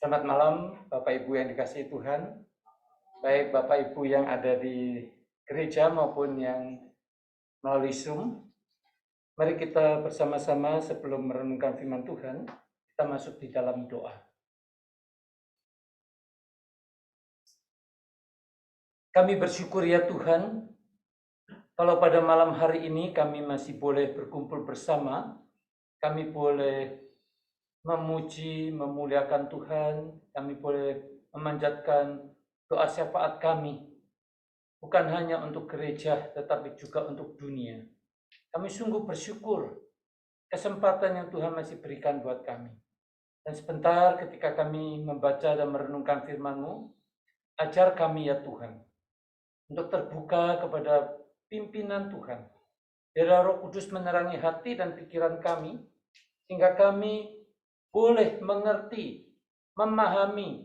Selamat malam Bapak Ibu yang dikasihi Tuhan, baik Bapak Ibu yang ada di gereja maupun yang melalui Zoom. Mari kita bersama-sama sebelum merenungkan firman Tuhan, kita masuk di dalam doa. Kami bersyukur ya Tuhan, kalau pada malam hari ini kami masih boleh berkumpul bersama, kami boleh memuji, memuliakan Tuhan, kami boleh memanjatkan doa syafaat kami, bukan hanya untuk gereja, tetapi juga untuk dunia. Kami sungguh bersyukur kesempatan yang Tuhan masih berikan buat kami. Dan sebentar ketika kami membaca dan merenungkan firman-Mu, ajar kami ya Tuhan, untuk terbuka kepada pimpinan Tuhan. Biarlah Roh Kudus menerangi hati dan pikiran kami, sehingga kami boleh mengerti, memahami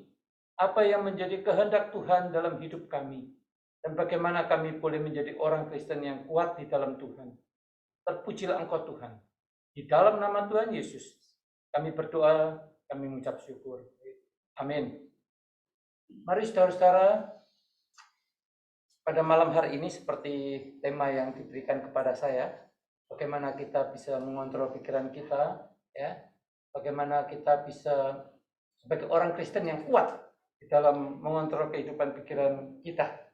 apa yang menjadi kehendak Tuhan dalam hidup kami, dan bagaimana kami boleh menjadi orang Kristen yang kuat di dalam Tuhan. Terpujilah Engkau Tuhan. Di dalam nama Tuhan Yesus, kami berdoa, kami mengucap syukur. Amin. Mari saudara-saudara, pada malam hari ini seperti tema yang diberikan kepada saya, bagaimana kita bisa mengontrol pikiran kita, ya, bagaimana kita bisa sebagai orang Kristen yang kuat di dalam mengontrol kehidupan pikiran kita.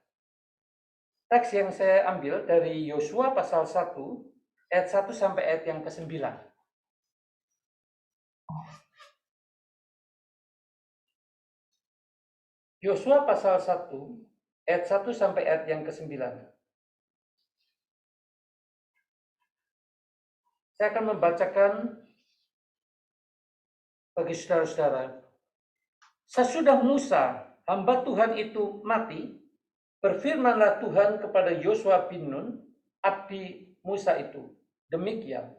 Teks yang saya ambil dari Yosua pasal 1, ayat 1 sampai ayat yang ke-9. Yosua pasal 1, ayat 1 sampai ayat yang ke-9. Saya akan membacakan bagi saudara-saudara. Sesudah Musa, hamba Tuhan itu mati, berfirmanlah Tuhan kepada Yosua bin Nun, abdi Musa itu, demikian,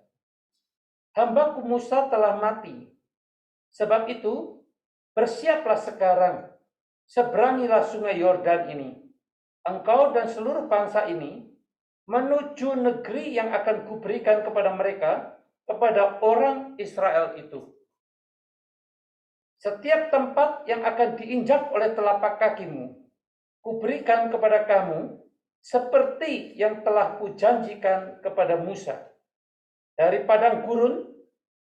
hambaku Musa telah mati. Sebab itu, bersiaplah sekarang, seberangilah sungai Yordan ini, engkau dan seluruh bangsa ini, menuju negeri yang akan kuberikan kepada mereka, kepada orang Israel itu. Setiap tempat yang akan diinjak oleh telapak kakimu, kuberikan kepada kamu, seperti yang telah kujanjikan kepada Musa. Dari padang gurun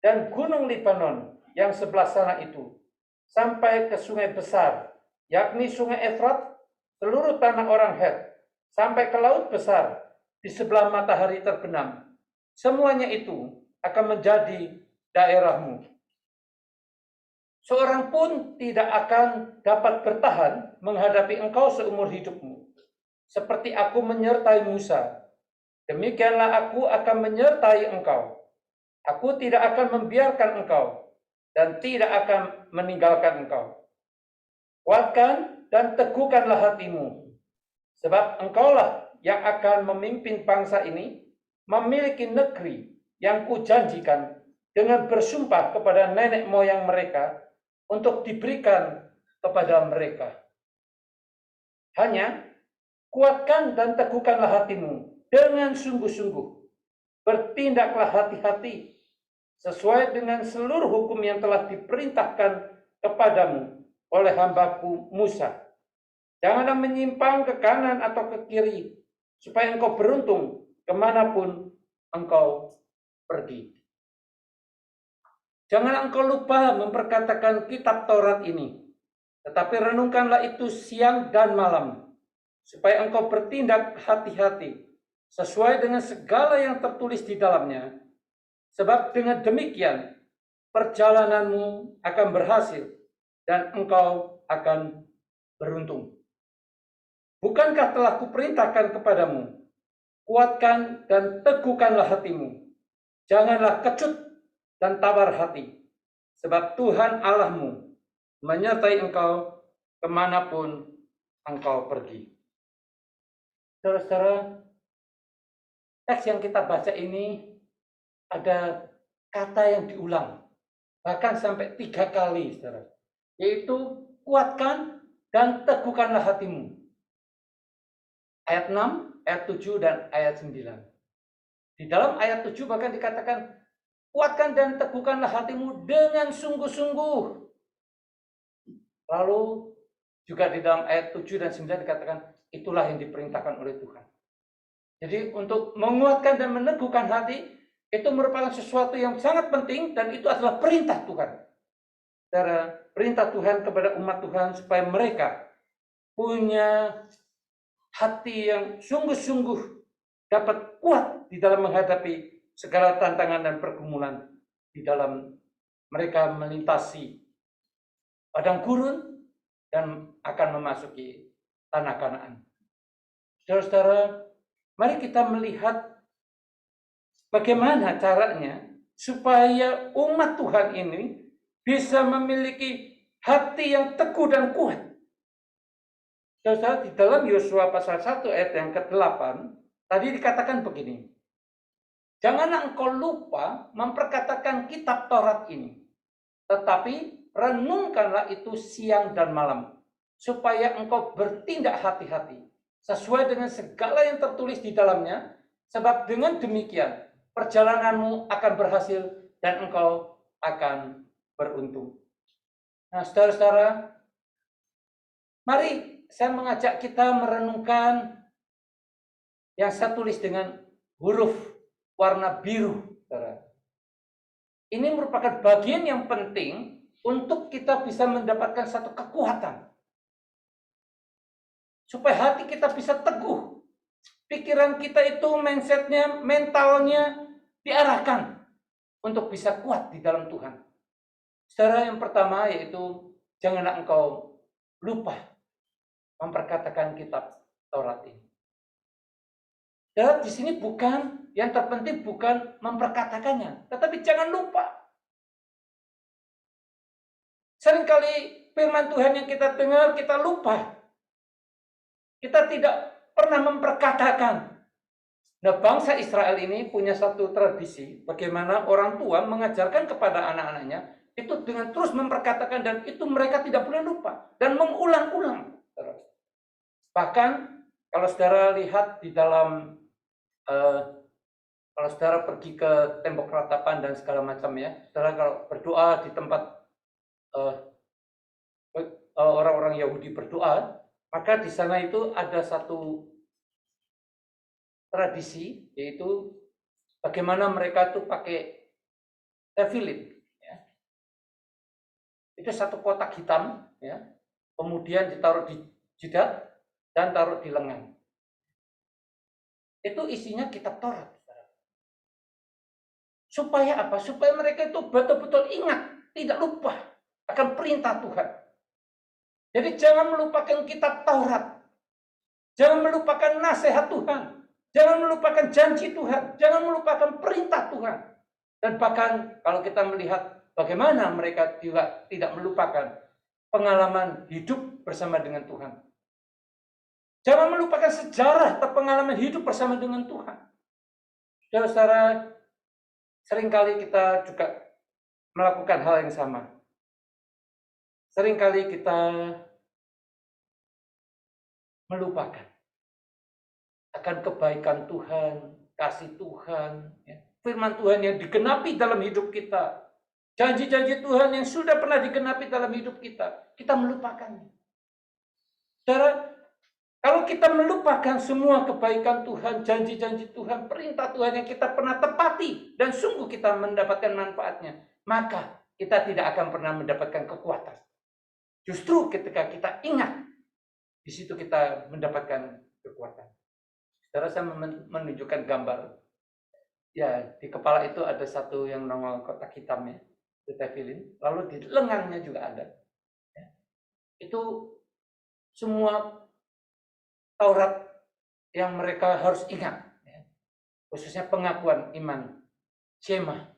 dan gunung Libanon yang sebelah sana itu, sampai ke sungai besar, yakni sungai Efrat, seluruh tanah orang Het, sampai ke laut besar, di sebelah matahari terbenam. Semuanya itu akan menjadi daerahmu. Seorang pun tidak akan dapat bertahan menghadapi engkau seumur hidupmu. Seperti aku menyertai Musa, demikianlah aku akan menyertai engkau. Aku tidak akan membiarkan engkau dan tidak akan meninggalkan engkau. Kuatkan dan teguhkanlah hatimu, sebab engkaulah yang akan memimpin bangsa ini memiliki negeri yang kujanjikan dengan bersumpah kepada nenek moyang mereka untuk diberikan kepada mereka. Hanya kuatkan dan teguhkanlah hatimu dengan sungguh-sungguh. Bertindaklah hati-hati sesuai dengan seluruh hukum yang telah diperintahkan kepadamu oleh hambaku Musa. Janganlah menyimpang ke kanan atau ke kiri, supaya engkau beruntung kemanapun engkau pergi. Jangan engkau lupa memperkatakan kitab Taurat ini, tetapi renungkanlah itu siang dan malam, supaya engkau bertindak hati-hati sesuai dengan segala yang tertulis di dalamnya. Sebab dengan demikian perjalananmu akan berhasil dan engkau akan beruntung. Bukankah telah kuperintahkan kepadamu, kuatkan dan teguhkanlah hatimu, janganlah kecut dan tawar hati, sebab Tuhan Allahmu menyertai engkau kemanapun engkau pergi. Saudara-saudara, teks yang kita baca ini ada kata yang diulang, bahkan sampai 3 kali, saudara, yaitu kuatkan dan teguhkanlah hatimu. Ayat 6, ayat 7, dan ayat 9. Di dalam ayat 7 bahkan dikatakan, kuatkan dan teguhkanlah hatimu dengan sungguh-sungguh. Lalu juga di dalam ayat 7 dan 9 dikatakan itulah yang diperintahkan oleh Tuhan. Jadi untuk menguatkan dan meneguhkan hati itu merupakan sesuatu yang sangat penting dan itu adalah perintah Tuhan. Cara perintah Tuhan kepada umat Tuhan supaya mereka punya hati yang sungguh-sungguh dapat kuat di dalam menghadapi segala tantangan dan pergumulan di dalam mereka melintasi padang gurun dan akan memasuki tanah Kanaan. Saudara-saudara, mari kita melihat bagaimana caranya supaya umat Tuhan ini bisa memiliki hati yang teguh dan kuat. Saudara, di dalam Yosua pasal 1 ayat yang ke-8, tadi dikatakan begini. Janganlah engkau lupa memperkatakan kitab Taurat ini, tetapi renungkanlah itu siang dan malam, supaya engkau bertindak hati-hati, sesuai dengan segala yang tertulis di dalamnya, sebab dengan demikian perjalananmu akan berhasil dan engkau akan beruntung. Nah, saudara-saudara, mari saya mengajak kita merenungkan yang saya tulis dengan huruf warna biru. Saudara. Ini merupakan bagian yang penting untuk kita bisa mendapatkan satu kekuatan. Supaya hati kita bisa teguh. Pikiran kita itu mindsetnya, mentalnya diarahkan untuk bisa kuat di dalam Tuhan. Saudara, yang pertama yaitu janganlah engkau lupa memperkatakan kitab Taurat ini. Dan di sini bukan, yang terpenting bukan memperkatakannya, tetapi jangan lupa. Seringkali firman Tuhan yang kita dengar, kita lupa. Kita tidak pernah memperkatakan. Nah, bangsa Israel ini punya satu tradisi, bagaimana orang tua mengajarkan kepada anak-anaknya, itu dengan terus memperkatakan, dan itu mereka tidak boleh lupa. Dan mengulang-ulang. Bahkan, kalau saudara lihat di dalam kalau saudara pergi ke tembok ratapan dan segala macam ya, saudara kalau berdoa di tempat orang-orang Yahudi berdoa, maka di sana itu ada satu tradisi, yaitu bagaimana mereka tuh pakai tefillin, ya. Itu satu kotak hitam, ya, kemudian ditaruh di jidat dan taruh di lengan. Itu isinya kitab Taurat. Supaya apa? Supaya mereka itu betul-betul ingat, tidak lupa akan perintah Tuhan. Jadi jangan melupakan kitab Taurat. Jangan melupakan nasihat Tuhan. Jangan melupakan janji Tuhan. Jangan melupakan perintah Tuhan. Dan bahkan kalau kita melihat bagaimana mereka juga tidak melupakan pengalaman hidup bersama dengan Tuhan. Jangan melupakan sejarah atau pengalaman hidup bersama dengan Tuhan. Saudara-saudara, seringkali kita juga melakukan hal yang sama. Seringkali kita melupakan akan kebaikan Tuhan, kasih Tuhan, ya. Firman Tuhan yang digenapi dalam hidup kita. Janji-janji Tuhan yang sudah pernah digenapi dalam hidup kita. Kita melupakannya. Saudara, kalau kita melupakan semua kebaikan Tuhan, janji-janji Tuhan, perintah Tuhan yang kita pernah tepati, dan sungguh kita mendapatkan manfaatnya, maka kita tidak akan pernah mendapatkan kekuatan. Justru ketika kita ingat, di situ kita mendapatkan kekuatan. Saudara, saya menunjukkan gambar. Ya, di kepala itu ada satu yang nongol kotak hitam ya, itu tefillin. Lalu di lengannya juga ada. Ya. Itu semua Taurat yang mereka harus ingat, ya. Khususnya pengakuan iman, Shema,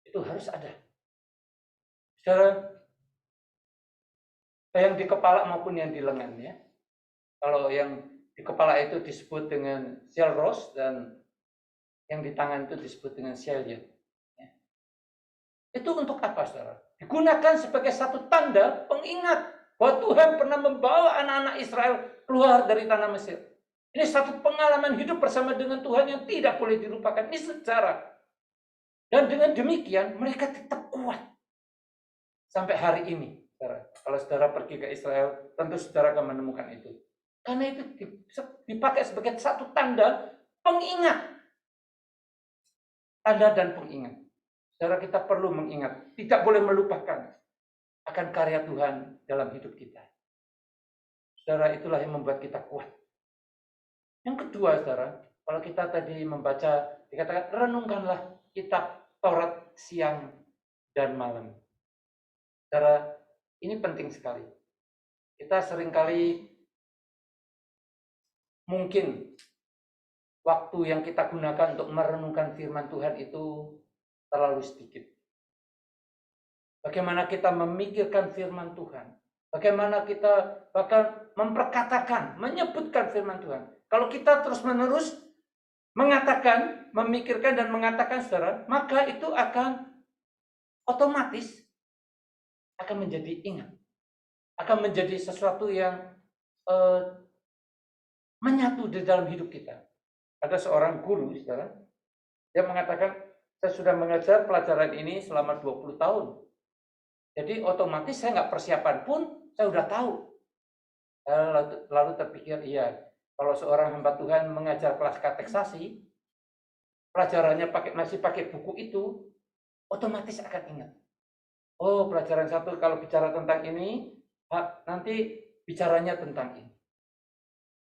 itu harus ada. Saudara, yang di kepala maupun yang di lengan ya. Kalau yang di kepala itu disebut dengan Selros dan yang di tangan itu disebut dengan Seliot. Ya. Itu untuk apa, saudara? Digunakan sebagai satu tanda pengingat bahwa Tuhan pernah membawa anak-anak Israel keluar dari tanah Mesir. Ini satu pengalaman hidup bersama dengan Tuhan yang tidak boleh dilupakan. Ini sejarah. Dan dengan demikian mereka tetap kuat sampai hari ini, saudara. Kalau saudara pergi ke Israel, tentu saudara akan menemukan itu. Karena itu dipakai sebagai satu tanda pengingat. Tanda dan pengingat. Saudara, kita perlu mengingat, tidak boleh melupakan akan karya Tuhan dalam hidup kita. Saudara, itulah yang membuat kita kuat. Yang kedua, saudara, kalau kita tadi membaca, dikatakan renungkanlah kitab Taurat siang dan malam. Saudara, ini penting sekali. Kita seringkali mungkin waktu yang kita gunakan untuk merenungkan firman Tuhan itu terlalu sedikit. Bagaimana kita memikirkan firman Tuhan. Bagaimana kita bahkan memperkatakan, menyebutkan firman Tuhan. Kalau kita terus-menerus mengatakan, memikirkan dan mengatakan, saudara, maka itu akan otomatis akan menjadi ingat. Akan menjadi sesuatu yang menyatu di dalam hidup kita. Ada seorang guru, saudara, dia mengatakan, saya sudah mengajar pelajaran ini selama 20 tahun. Jadi otomatis saya nggak persiapan pun, saya udah tahu. Lalu terpikir, iya, kalau seorang hamba Tuhan mengajar kelas kateksasi, pelajarannya masih pakai buku itu, otomatis akan ingat. Oh, pelajaran satu kalau bicara tentang ini, nanti bicaranya tentang ini.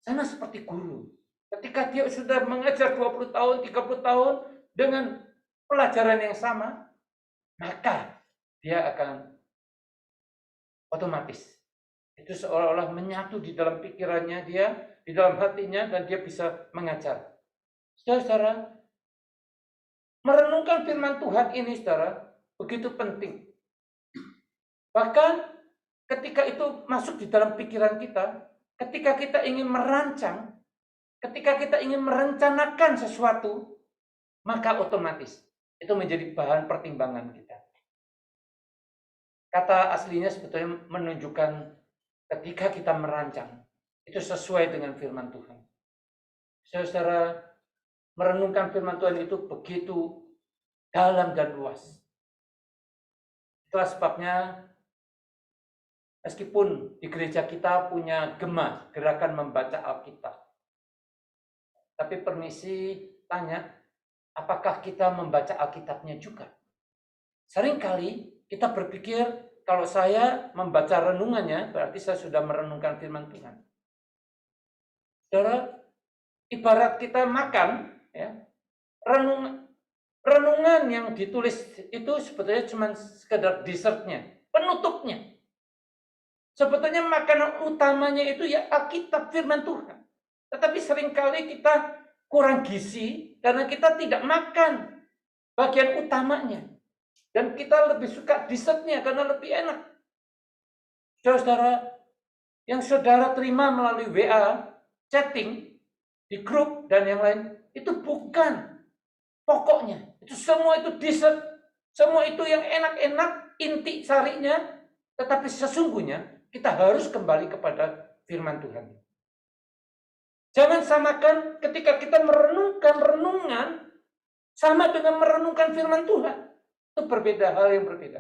Sama seperti guru. Ketika dia sudah mengajar 20 tahun, 30 tahun dengan pelajaran yang sama, maka dia akan otomatis. Itu seolah-olah menyatu di dalam pikirannya dia, di dalam hatinya, dan dia bisa mengajar. Saudara, merenungkan firman Tuhan ini, saudara, begitu penting. Bahkan ketika itu masuk di dalam pikiran kita, ketika kita ingin merancang, ketika kita ingin merencanakan sesuatu, maka otomatis itu menjadi bahan pertimbangan kita. Kata aslinya sebetulnya menunjukkan ketika kita merancang, itu sesuai dengan firman Tuhan. Saudara, merenungkan firman Tuhan itu begitu dalam dan luas. Itulah sebabnya meskipun di gereja kita punya gema, gerakan membaca Alkitab. Tapi permisi tanya, apakah kita membaca Alkitabnya juga? Seringkali kita berpikir, kalau saya membaca renungannya, berarti saya sudah merenungkan firman Tuhan. Saudara, ibarat kita makan, ya, renungan yang ditulis itu sebetulnya cuma sekedar dessertnya, penutupnya. Sebetulnya makanan utamanya itu ya Alkitab, firman Tuhan. Tetapi seringkali kita kurang gizi karena kita tidak makan bagian utamanya. Dan kita lebih suka dessertnya karena lebih enak. Saudara, yang saudara terima melalui WA, chatting, di grup, dan yang lain, itu bukan pokoknya. Itu semua itu dessert. Semua itu yang enak-enak, inti sarinya. Tetapi sesungguhnya, kita harus kembali kepada firman Tuhan. Jangan samakan ketika kita merenungkan renungan, sama dengan merenungkan firman Tuhan. Itu berbeda, hal yang berbeda.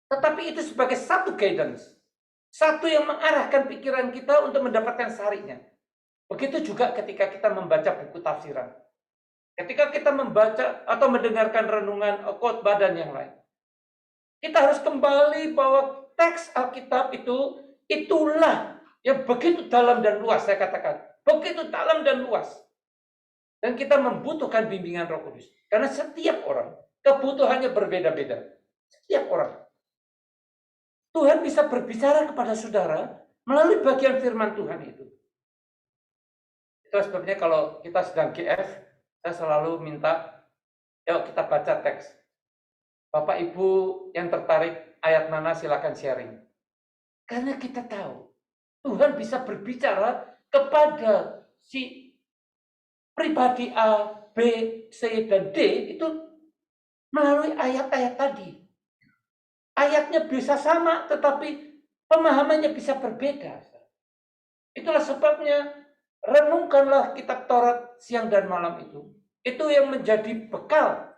Tetapi itu sebagai satu guidance. Satu yang mengarahkan pikiran kita untuk mendapatkan sarinya. Begitu juga ketika kita membaca buku tafsiran. Ketika kita membaca atau mendengarkan renungan, khotbah dan yang lain. Kita harus kembali bahwa teks Alkitab itu, itulah yang begitu dalam dan luas, saya katakan. Begitu dalam dan luas. Dan kita membutuhkan bimbingan Roh Kudus. Karena setiap orang kebutuhannya berbeda-beda. Setiap orang. Tuhan bisa berbicara kepada saudara melalui bagian firman Tuhan itu. Itu sebabnya kalau kita sedang GF, saya selalu minta, yuk kita baca teks. Bapak Ibu yang tertarik ayat mana silakan sharing. Karena kita tahu Tuhan bisa berbicara kepada si pribadi A, B, C, dan D itu melalui ayat-ayat tadi. Ayatnya bisa sama, tetapi pemahamannya bisa berbeda. Itulah sebabnya renungkanlah kitab Taurat siang dan malam itu. Itu yang menjadi bekal.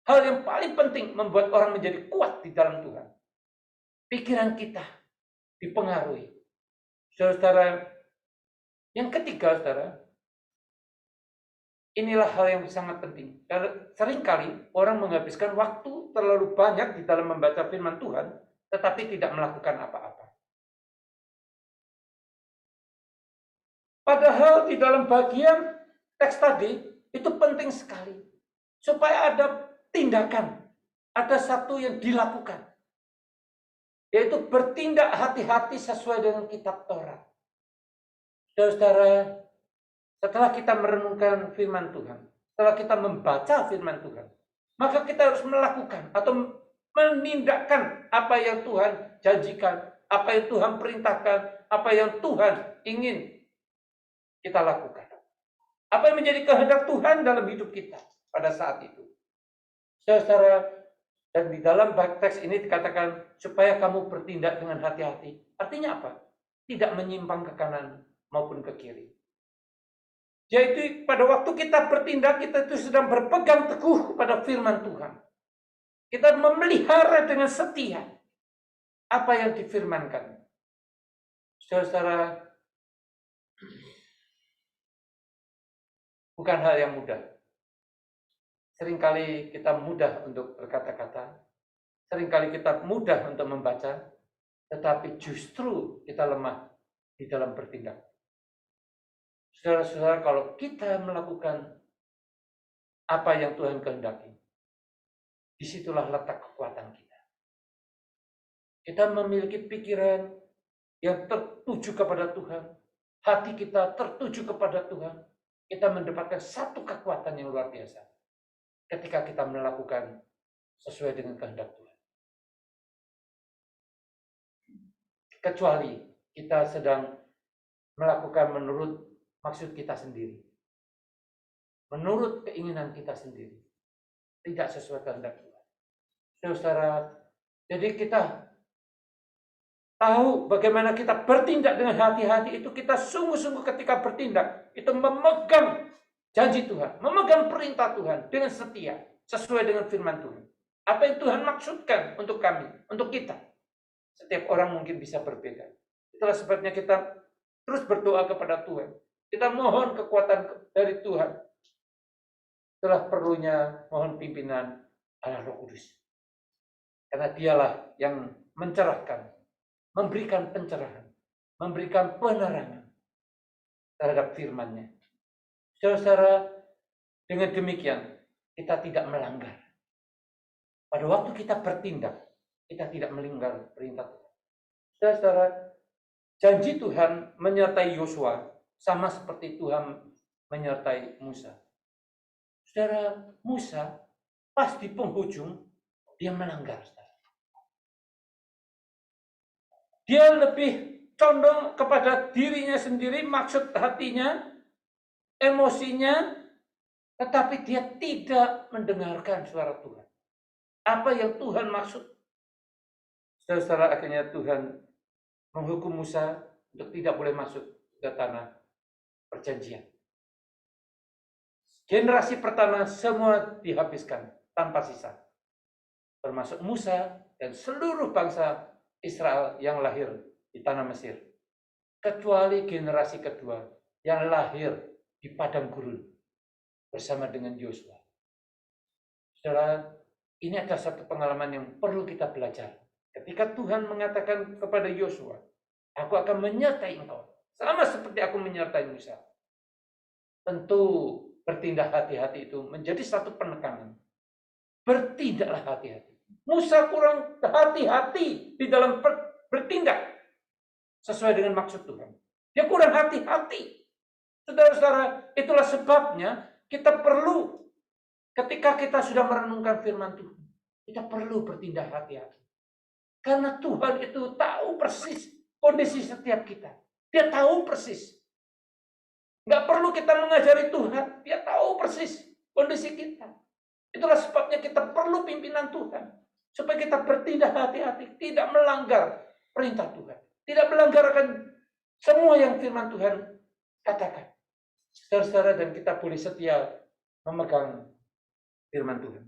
Hal yang paling penting membuat orang menjadi kuat di dalam Tuhan. pikiran kita dipengaruhi. Saudara, yang ketiga, saudara, inilah hal yang sangat penting. Seringkali orang menghabiskan waktu terlalu banyak di dalam membaca firman Tuhan, tetapi tidak melakukan apa-apa. Padahal di dalam bagian teks tadi, itu penting sekali. Supaya ada tindakan, ada satu yang dilakukan. Yaitu bertindak hati-hati sesuai dengan kitab Taurat. Saudara, setelah kita merenungkan firman Tuhan, setelah kita membaca firman Tuhan, maka kita harus melakukan atau menindakkan apa yang Tuhan janjikan, apa yang Tuhan perintahkan, apa yang Tuhan ingin kita lakukan. Apa yang menjadi kehendak Tuhan dalam hidup kita pada saat itu. Saudara, dan di dalam teks ini dikatakan supaya kamu bertindak dengan hati-hati. Artinya apa? Tidak menyimpang ke kanan maupun ke kiri. Yaitu pada waktu kita bertindak, kita itu sedang berpegang teguh kepada firman Tuhan. Kita memelihara dengan setia apa yang difirmankan. Saudara, bukan hal yang mudah. Seringkali kita mudah untuk berkata-kata, seringkali kita mudah untuk membaca, tetapi justru kita lemah di dalam bertindak. Saudara-saudara, kalau kita melakukan apa yang Tuhan kehendaki, disitulah letak kekuatan kita. Kita memiliki pikiran yang tertuju kepada Tuhan, hati kita tertuju kepada Tuhan, kita mendapatkan satu kekuatan yang luar biasa ketika kita melakukan sesuai dengan kehendak Tuhan. Kecuali kita sedang melakukan menurut maksud kita sendiri, menurut keinginan kita sendiri, tidak sesuai kehendak Tuhan. Saudara, jadi kita tahu bagaimana kita bertindak dengan hati-hati itu, kita sungguh-sungguh ketika bertindak itu memegang janji Tuhan, memegang perintah Tuhan dengan setia, sesuai dengan firman Tuhan. Apa yang Tuhan maksudkan untuk kami, untuk kita. Setiap orang mungkin bisa berbeda. Itulah sebabnya kita terus berdoa kepada Tuhan. Kita mohon kekuatan dari Tuhan. Itulah perlunya mohon pimpinan Allah Roh Kudus. Karena dialah yang mencerahkan, memberikan pencerahan, memberikan penerangan terhadap firman-Nya. Saudara, dengan demikian kita tidak melanggar. Pada waktu kita bertindak, kita tidak melanggar perintah Tuhan. Saudara, janji Tuhan menyertai Yosua sama seperti Tuhan menyertai Musa. Saudara, Musa pas di penghujung dia melanggar. Dia lebih condong kepada dirinya sendiri, maksud hatinya, emosinya, tetapi dia tidak mendengarkan suara Tuhan. Apa yang Tuhan maksud? Saudara, akhirnya Tuhan menghukum Musa untuk tidak boleh masuk ke tanah perjanjian. Generasi pertama semua dihabiskan tanpa sisa. Termasuk Musa dan seluruh bangsa Israel yang lahir di tanah Mesir. Kecuali generasi kedua yang lahir di padang gurun bersama dengan Yosua. Saudara, ini adalah satu pengalaman yang perlu kita belajar. Ketika Tuhan mengatakan kepada Yosua, aku akan menyertai engkau, sama seperti aku menyertai Musa. Tentu bertindak hati-hati itu menjadi satu penekanan. Bertindaklah hati-hati. Musa kurang hati-hati di dalam bertindak sesuai dengan maksud Tuhan. Dia kurang hati-hati. Saudara-saudara, itulah sebabnya kita perlu, ketika kita sudah merenungkan firman Tuhan, kita perlu bertindak hati-hati. Karena Tuhan itu tahu persis kondisi setiap kita. Dia tahu persis. Nggak perlu kita mengajari Tuhan, dia tahu persis kondisi kita. Itulah sebabnya kita perlu pimpinan Tuhan. Supaya kita bertindak hati-hati, tidak melanggar perintah Tuhan. Tidak melanggarkan semua yang firman Tuhan katakan. Saudara-saudara, dan kita boleh setia memegang firman Tuhan.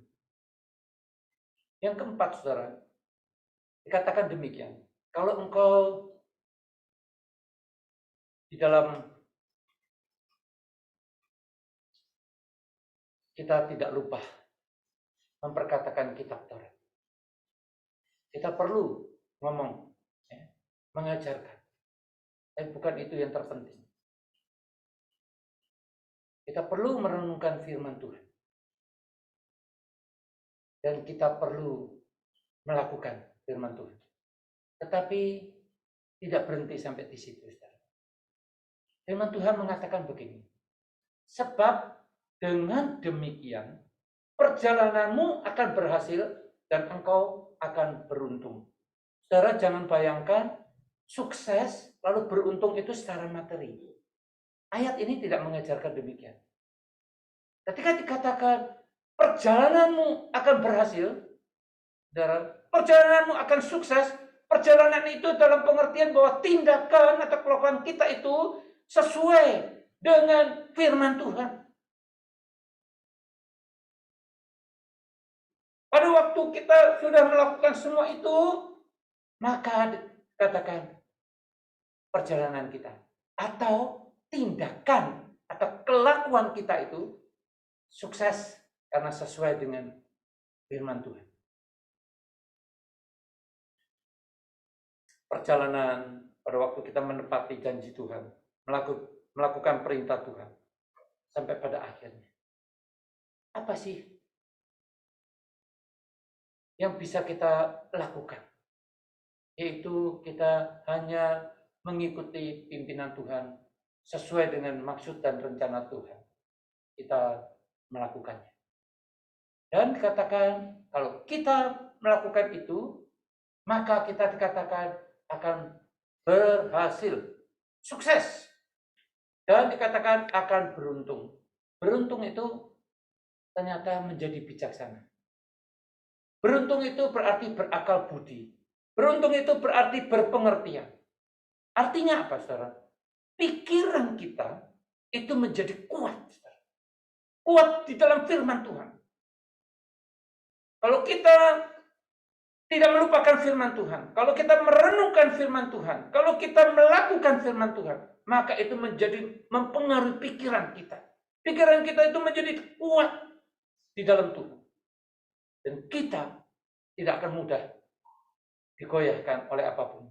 Yang keempat, saudara, Dikatakan demikian, kalau engkau di dalam, kita tidak lupa memperkatakan kitab Taurat. Kita perlu ngomong, ya, mengajarkan. Dan bukan itu yang terpenting. Kita perlu merenungkan firman Tuhan. Dan kita perlu melakukan firman Tuhan. Tetapi tidak berhenti sampai di situ, saudara. Firman Tuhan mengatakan begini. Sebab dengan demikian perjalananmu akan berhasil dan engkau akan beruntung. Saudara, jangan bayangkan sukses lalu beruntung itu secara materi. Ayat ini tidak mengajarkan demikian. Ketika dikatakan perjalananmu akan berhasil, saudara, perjalananmu akan sukses, perjalanan itu dalam pengertian bahwa tindakan atau kelakuan kita itu sesuai dengan firman Tuhan. Pada waktu kita sudah melakukan semua itu, maka katakan perjalanan kita atau tindakan atau kelakuan kita itu sukses karena sesuai dengan firman Tuhan. Perjalanan pada waktu kita menepati janji Tuhan, melakukan perintah Tuhan sampai pada akhirnya. Apa sih yang bisa kita lakukan? Yaitu kita hanya mengikuti pimpinan Tuhan sesuai dengan maksud dan rencana Tuhan. Kita melakukannya. Dan dikatakan kalau kita melakukan itu, maka kita dikatakan akan berhasil, sukses. Dan dikatakan akan beruntung. Beruntung itu ternyata menjadi bijaksana. Beruntung itu berarti berakal budi. Beruntung itu berarti berpengertian. Artinya apa, saudara? Pikiran kita itu menjadi kuat, saudara. Kuat di dalam firman Tuhan. Kalau kita tidak melupakan firman Tuhan, kalau kita merenungkan firman Tuhan, kalau kita melakukan firman Tuhan, maka itu menjadi mempengaruhi pikiran kita. Pikiran kita itu menjadi kuat di dalam Tuhan. Dan kita tidak akan mudah digoyahkan oleh apapun.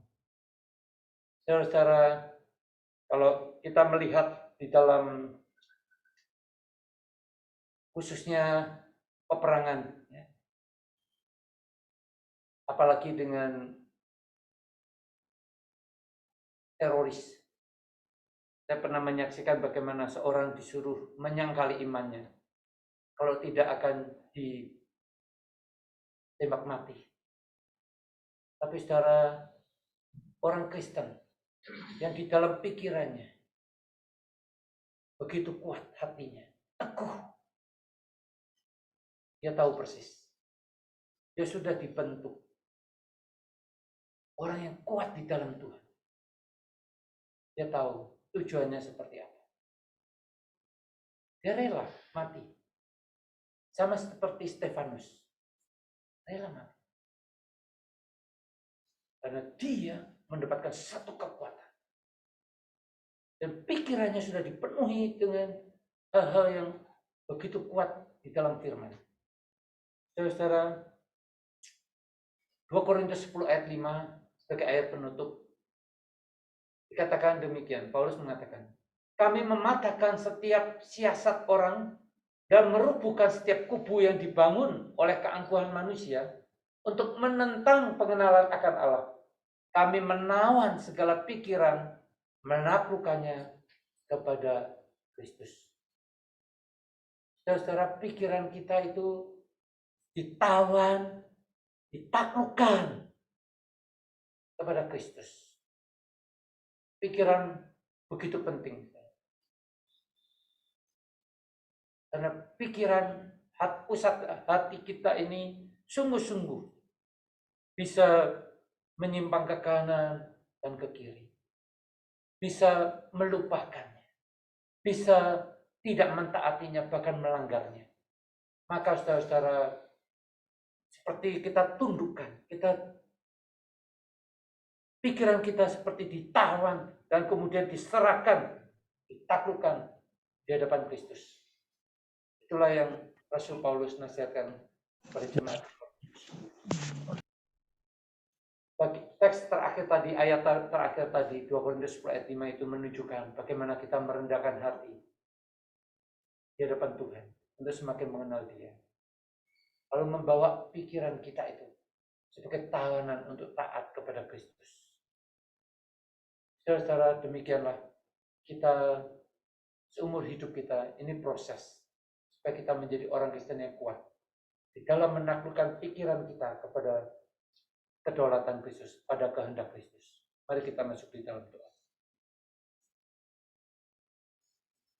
Saudara-saudara, kalau kita melihat di dalam khususnya peperangan, ya, apalagi dengan teroris. Saya pernah menyaksikan bagaimana seorang disuruh menyangkali imannya. Kalau tidak akan ditembak mati. Tapi saudara, orang Kristen yang di dalam pikirannya begitu kuat hatinya, teguh. Dia tahu persis. Dia sudah dibentuk. Orang yang kuat di dalam Tuhan. Dia tahu tujuannya seperti apa. Dia rela mati. Sama seperti Stefanus. Rela mati. Karena dia mendapatkan satu kekuatan. Dan pikirannya sudah dipenuhi dengan hal-hal yang begitu kuat di dalam firman. Saudara, 2 Korintus 10 ayat 5 sebagai ayat penutup. Dikatakan demikian, Paulus mengatakan, kami mematahkan setiap siasat orang dan merubuhkan setiap kubu yang dibangun oleh keangkuhan manusia untuk menentang pengenalan akan Allah. Kami menawan segala pikiran, menaklukkannya kepada Kristus. Saudara, pikiran kita itu ditawan, ditaklukkan kepada Kristus. Pikiran begitu penting. Karena pikiran pusat hati kita ini sungguh-sungguh bisa menyimpang ke kanan dan ke kiri. Bisa melupakannya. Bisa tidak mentaatinya, bahkan melanggarnya. Maka saudara-saudara, seperti kita tundukkan, kita pikiran kita seperti ditawan dan kemudian diserahkan, ditaklukkan di hadapan Kristus. Itulah yang Rasul Paulus nasihatkan kepada jemaat. Bagi teks terakhir tadi, ayat terakhir tadi, 2 Korintus 10 ayat 5 itu menunjukkan bagaimana kita merendahkan hati di hadapan Tuhan untuk semakin mengenal Dia. Lalu membawa pikiran kita itu sebagai tawanan untuk taat kepada Kristus. Saudara-saudara, demikianlah kita seumur hidup kita, ini proses supaya kita menjadi orang Kristen yang kuat di dalam menaklukkan pikiran kita kepada kedaulatan Kristus, pada kehendak Kristus. Mari kita masuk di dalam doa.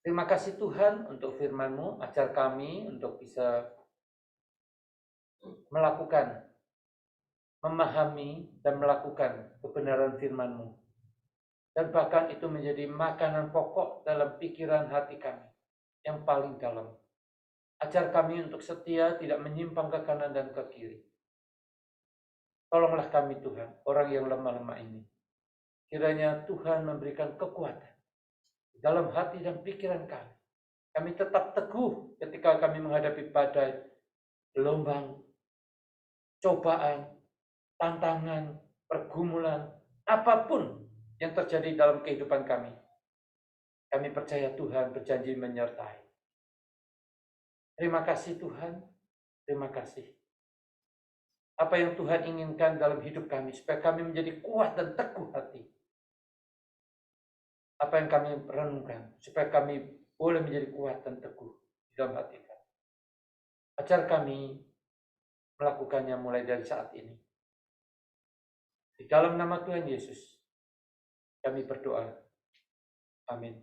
Terima kasih Tuhan untuk firman-Mu, ajar kami untuk bisa melakukan, memahami dan melakukan kebenaran firman-Mu. Dan bahkan itu menjadi makanan pokok dalam pikiran hati kami yang paling dalam. Ajar kami untuk setia, tidak menyimpang ke kanan dan ke kiri. Tolonglah kami Tuhan, orang yang lemah-lemah ini. Kiranya Tuhan memberikan kekuatan dalam hati dan pikiran kami. Kami tetap teguh ketika kami menghadapi badai, gelombang, cobaan, tantangan, pergumulan, apapun yang terjadi dalam kehidupan kami. Kami percaya Tuhan berjanji menyertai. Terima kasih Tuhan, terima kasih. Apa yang Tuhan inginkan dalam hidup kami, supaya kami menjadi kuat dan teguh hati. Apa yang kami renungkan, supaya kami boleh menjadi kuat dan teguh dalam hati kami. Ajar kami melakukannya mulai dari saat ini. Di dalam nama Tuhan Yesus, kami berdoa. Amin.